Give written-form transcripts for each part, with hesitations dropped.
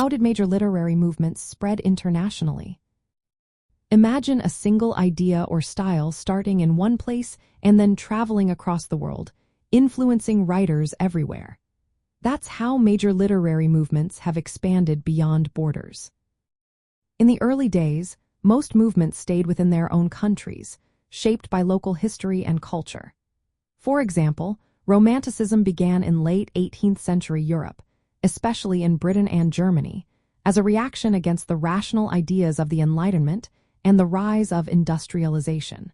How did major literary movements spread internationally? Imagine a single idea or style starting in one place and then traveling across the world, influencing writers everywhere. That's how major literary movements have expanded beyond borders. In the early days, most movements stayed within their own countries, shaped by local history and culture. For example, Romanticism began in late 18th century Europe, especially in Britain and Germany, as a reaction against the rational ideas of the Enlightenment and the rise of industrialization.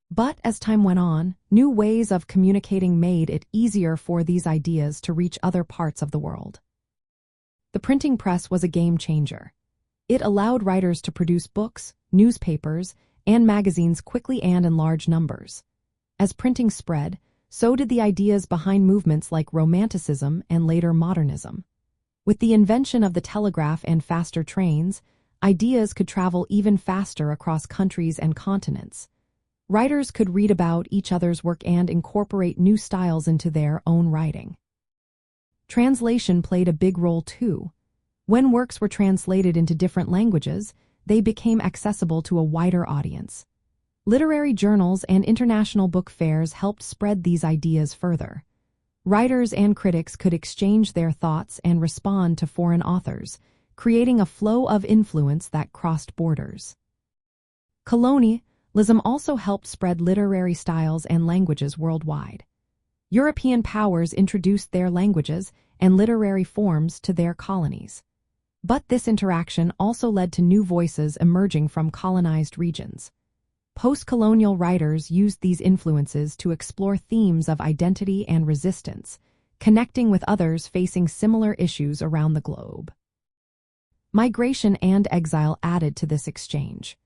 But as time went on, new ways of communicating made it easier for these ideas to reach other parts of the world. The printing press was a game changer. It allowed writers to produce books, newspapers, and magazines quickly and in large numbers. As printing spread, so did the ideas behind movements like Romanticism and later Modernism. With the invention of the telegraph and faster trains, ideas could travel even faster across countries and continents. Writers could read about each other's work and incorporate new styles into their own writing. Translation played a big role too. When works were translated into different languages, they became accessible to a wider audience. Literary journals and international book fairs helped spread these ideas further. Writers and critics could exchange their thoughts and respond to foreign authors, creating a flow of influence that crossed borders. Colonialism also helped spread literary styles and languages worldwide. European powers introduced their languages and literary forms to their colonies. But this interaction also led to new voices emerging from colonized regions. Post-colonial writers used these influences to explore themes of identity and resistance, connecting with others facing similar issues around the globe. Migration and exile added to this exchange.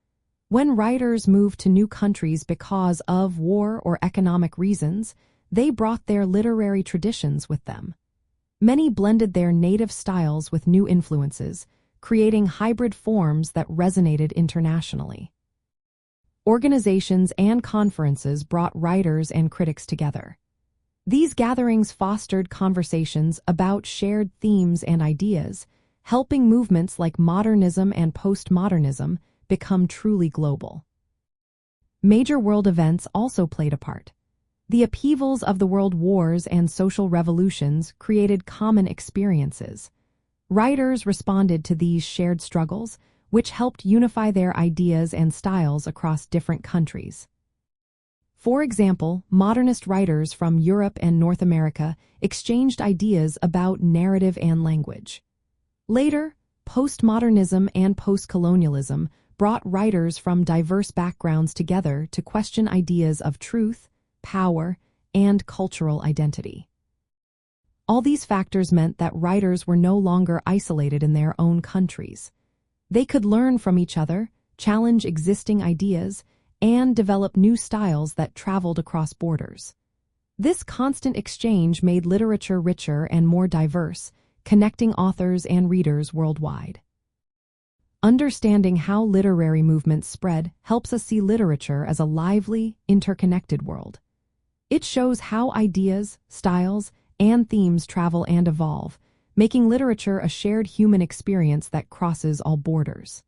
When writers moved to new countries because of war or economic reasons, they brought their literary traditions with them. Many blended their native styles with new influences, creating hybrid forms that resonated internationally. Organizations and conferences brought writers and critics together. These gatherings fostered conversations about shared themes and ideas, helping movements like modernism and postmodernism become truly global. Major world events also played a part. The upheavals of the world wars and social revolutions created common experiences. Writers responded to these shared struggles, which helped unify their ideas and styles across different countries. For example, modernist writers from Europe and North America exchanged ideas about narrative and language. Later, postmodernism and postcolonialism brought writers from diverse backgrounds together to question ideas of truth, power, and cultural identity. All these factors meant that writers were no longer isolated in their own countries. They could learn from each other, challenge existing ideas, and develop new styles that traveled across borders. This constant exchange made literature richer and more diverse, connecting authors and readers worldwide. Understanding how literary movements spread helps us see literature as a lively, interconnected world. It shows how ideas, styles, and themes travel and evolve, making literature a shared human experience that crosses all borders.